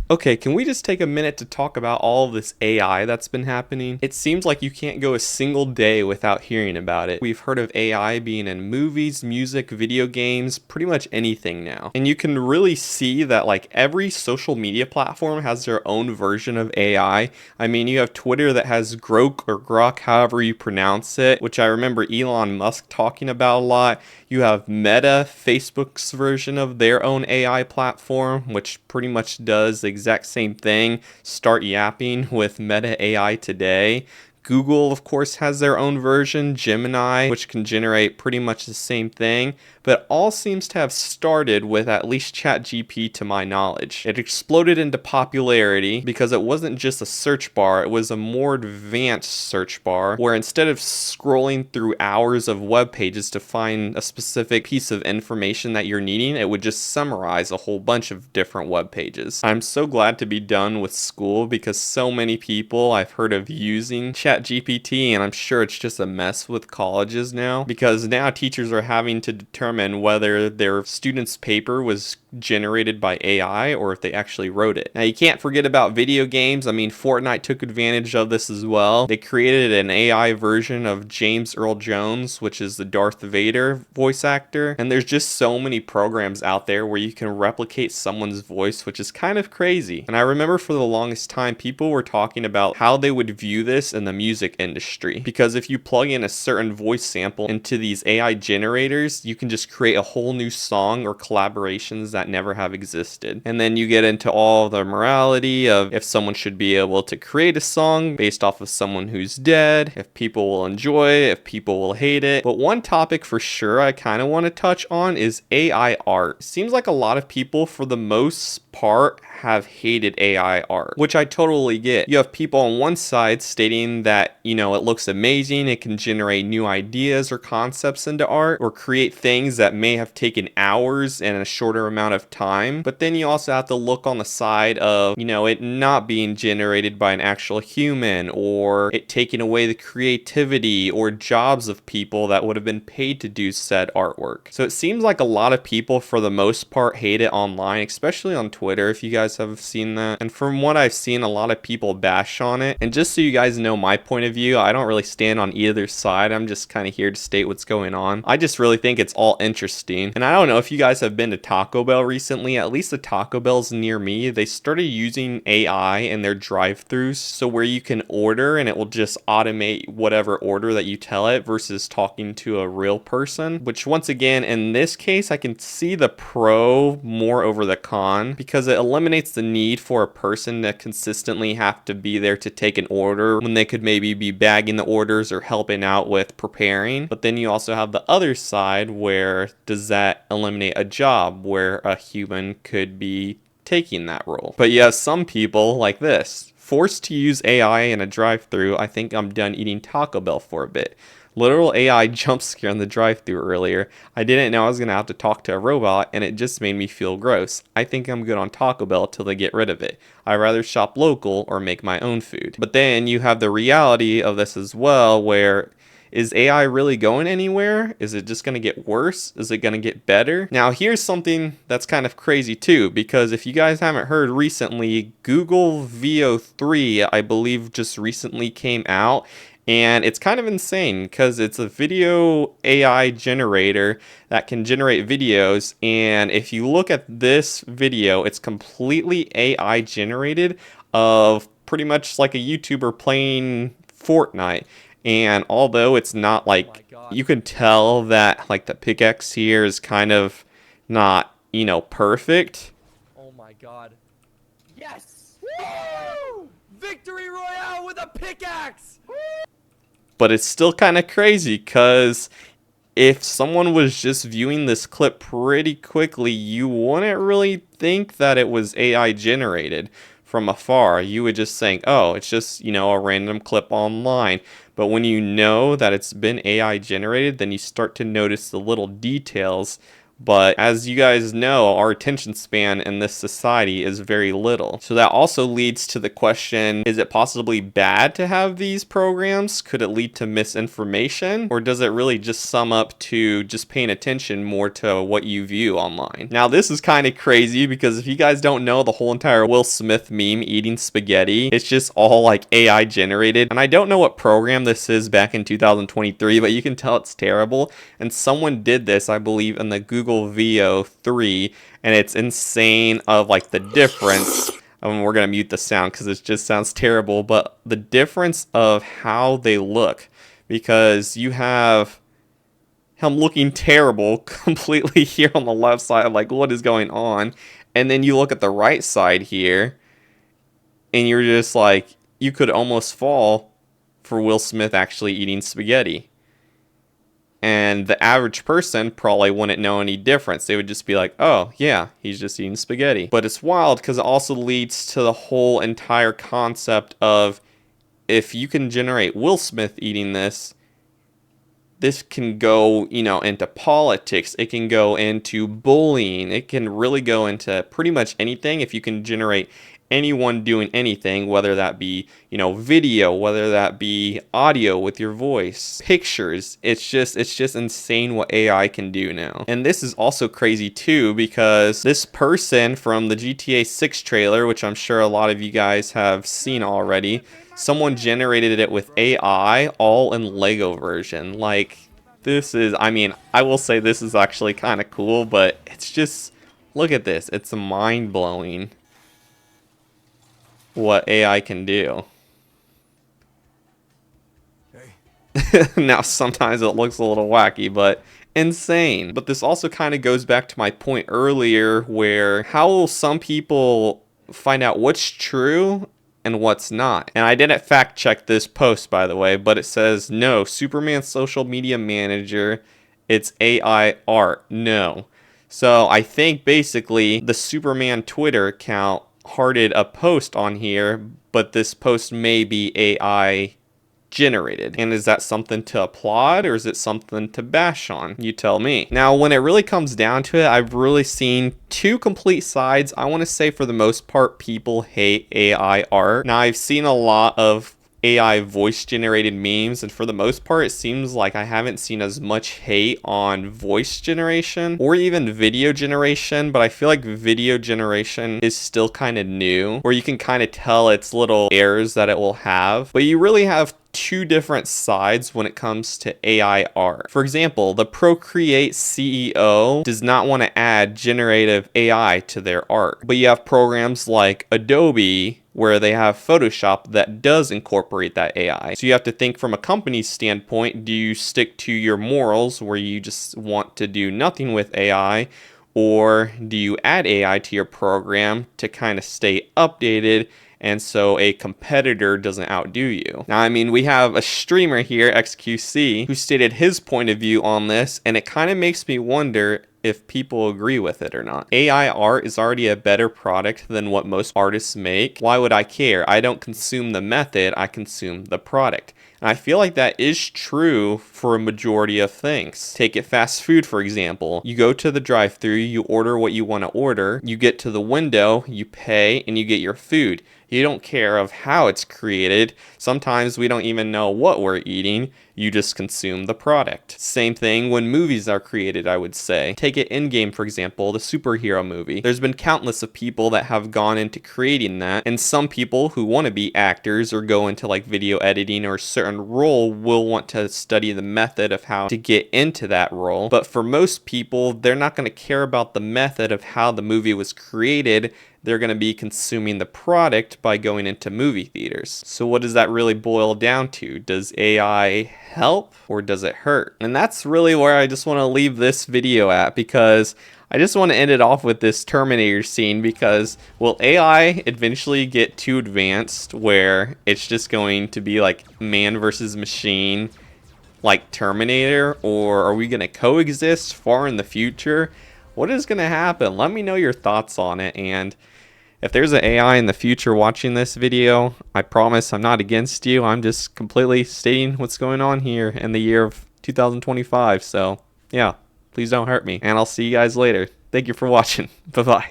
Okay, can we just take a minute to talk about all of this AI that's been happening? It seems like you can't go a single day without hearing about it. We've heard of AI being in movies, music, video games, pretty much anything now. And you can really see that like every social media platform has their own version of AI. I mean, you have Twitter that has Grok or Grok, however you pronounce it, which I remember Elon Musk talking about a lot. You have Meta, Facebook's version of their own AI platform, which pretty much does the exact same thing. Start yapping with Meta AI today. Google, of course, has their own version, Gemini, which can generate pretty much the same thing, but it all seems to have started with at least ChatGPT to my knowledge. It exploded into popularity because it wasn't just a search bar, it was a more advanced search bar where instead of scrolling through hours of web pages to find a specific piece of information that you're needing, it would just summarize a whole bunch of different web pages. I'm so glad to be done with school because so many people I've heard of using ChatGPT, and I'm sure it's just a mess with colleges now because now teachers are having to determine whether their student's paper was generated by AI or if they actually wrote it. Now, you can't forget about video games. I mean, Fortnite took advantage of this as well. They created an AI version of James Earl Jones, which is the Darth Vader voice actor. And there's just so many programs out there where you can replicate someone's voice, which is kind of crazy. And I remember for the longest time, people were talking about how they would view this in the music industry. Because if you plug in a certain voice sample into these AI generators, you can just create a whole new song or collaborations that never have existed. And then you get into all the morality of if someone should be able to create a song based off of someone who's dead, if people will enjoy it, if people will hate it. But one topic for sure I kind of want to touch on is AI art. Seems like a lot of people, for the most part, have hated AI art, which I totally get. You have people on one side stating that, it looks amazing, it can generate new ideas or concepts into art, or create things that may have taken hours in a shorter amount of time. But then you also have to look on the side of, it not being generated by an actual human, or it taking away the creativity or jobs of people that would have been paid to do said artwork. So it seems like a lot of people, for the most part, hate it online, especially on Twitter, if you guys have seen that. And from what I've seen, a lot of people bash on it. And just so you guys know my point of view, I don't really stand on either side. I'm just kind of here to state what's going on. I just really think it's all interesting. And I don't know if you guys have been to Taco Bell recently. At least the Taco Bells near me, they started using AI in their drive-thrus, so where you can order and it will just automate whatever order that you tell it versus talking to a real person, which once again, in this case, I can see the pro more over the con because it eliminates the need for a person to consistently have to be there to take an order when they could maybe be bagging the orders or helping out with preparing. But then you also have the other side where does that eliminate a job where a human could be taking that role? But you have some people like this. Forced to use AI in a drive-thru, I think I'm done eating Taco Bell for a bit. Literal AI jump scare in the drive-thru earlier. I didn't know I was going to have to talk to a robot, and it just made me feel gross. I think I'm good on Taco Bell till they get rid of it. I'd rather shop local or make my own food. But then you have the reality of this as well, where is AI really going anywhere? Is it just going to get worse? Is it going to get better? Now, here's something that's kind of crazy too, because if you guys haven't heard recently, Google Veo 3, I believe, just recently came out. And it's kind of insane because it's a video AI generator that can generate videos. And if you look at this video, it's completely AI generated of pretty much like a YouTuber playing Fortnite. And although it's not like, you can tell that like the pickaxe here is kind of not, perfect. Oh my god. Yes! Woo! Victory Royale with a pickaxe! But it's still kind of crazy because if someone was just viewing this clip pretty quickly, you wouldn't really think that it was AI generated from afar. You would just think, oh, it's just, a random clip online. But when you know that it's been AI generated, then you start to notice the little details But as you guys know, our attention span in this society is very little. So that also leads to the question, is it possibly bad to have these programs? Could it lead to misinformation? Or does it really just sum up to just paying attention more to what you view online? Now, this is kind of crazy because if you guys don't know the whole entire Will Smith meme eating spaghetti, it's just all like AI generated. And I don't know what program this is back in 2023, but you can tell it's terrible. And someone did this, I believe, in the Google Veo 3, and it's insane of like the difference. We're gonna mute the sound because it just sounds terrible, but the difference of how they look, because you have him looking terrible completely here on the left side, like what is going on, and then you look at the right side here and you're just like, you could almost fall for Will Smith actually eating spaghetti. And the average person probably wouldn't know any difference. They would just be like, oh, yeah, he's just eating spaghetti. But it's wild because it also leads to the whole entire concept of, if you can generate Will Smith eating this can go, into politics. It can go into bullying. It can really go into pretty much anything if you can generate anyone doing anything, whether that be, video, whether that be audio with your voice, pictures. It's just insane what AI can do now. And this is also crazy too, because this person from the GTA 6 trailer, which I'm sure a lot of you guys have seen already, someone generated it with AI all in Lego version. Like, this is, I will say this is actually kind of cool, but it's just, look at this. It's mind-blowing what AI can do. Now, sometimes it looks a little wacky, but insane. But this also kind of goes back to my point earlier, where how will some people find out what's true and what's not? And I didn't fact check this post, by the way, but it says, no, Superman social media manager, it's AI art. No. So I think basically the Superman Twitter account hearted a post on here, but this post may be AI generated. And is that something to applaud or is it something to bash on? You tell me. Now, when it really comes down to it, I've really seen two complete sides. I want to say for the most part, people hate AI art. Now, I've seen a lot of AI voice generated memes, and for the most part it seems like I haven't seen as much hate on voice generation or even video generation, but I feel like video generation is still kind of new, where you can kind of tell its little errors that it will have. But you really have two different sides when it comes to AI art. For example, the Procreate CEO does not want to add generative AI to their art, but you have programs like Adobe where they have Photoshop that does incorporate that AI. So you have to think from a company's standpoint, do you stick to your morals where you just want to do nothing with AI, or do you add AI to your program to kind of stay updated and so a competitor doesn't outdo you? Now, we have a streamer here, XQC, who stated his point of view on this, and it kind of makes me wonder if people agree with it or not. AI art is already a better product than what most artists make. Why would I care? I don't consume the method, I consume the product. And I feel like that is true for a majority of things. Take it fast food, for example. You go to the drive-thru, you order what you want to order, you get to the window, you pay, and you get your food. You don't care of how it's created. Sometimes we don't even know what we're eating. You just consume the product. Same thing when movies are created, I would say. Take it Endgame, for example, the superhero movie. There's been countless of people that have gone into creating that, and some people who want to be actors or go into like video editing or a certain role will want to study the method of how to get into that role. But for most people, they're not going to care about the method of how the movie was created. They're going to be consuming the product by going into movie theaters. So what does that really boil down to? Does AI help or does it hurt? And that's really where I just want to leave this video at, because I just want to end it off with this Terminator scene, because will AI eventually get too advanced where it's just going to be like man versus machine like Terminator, or are we going to coexist far in the future? What is going to happen? Let me know your thoughts on it. And if there's an AI in the future watching this video, I promise I'm not against you. I'm just completely stating what's going on here in the year of 2025. So, yeah. Please don't hurt me. And I'll see you guys later. Thank you for watching. Bye-bye.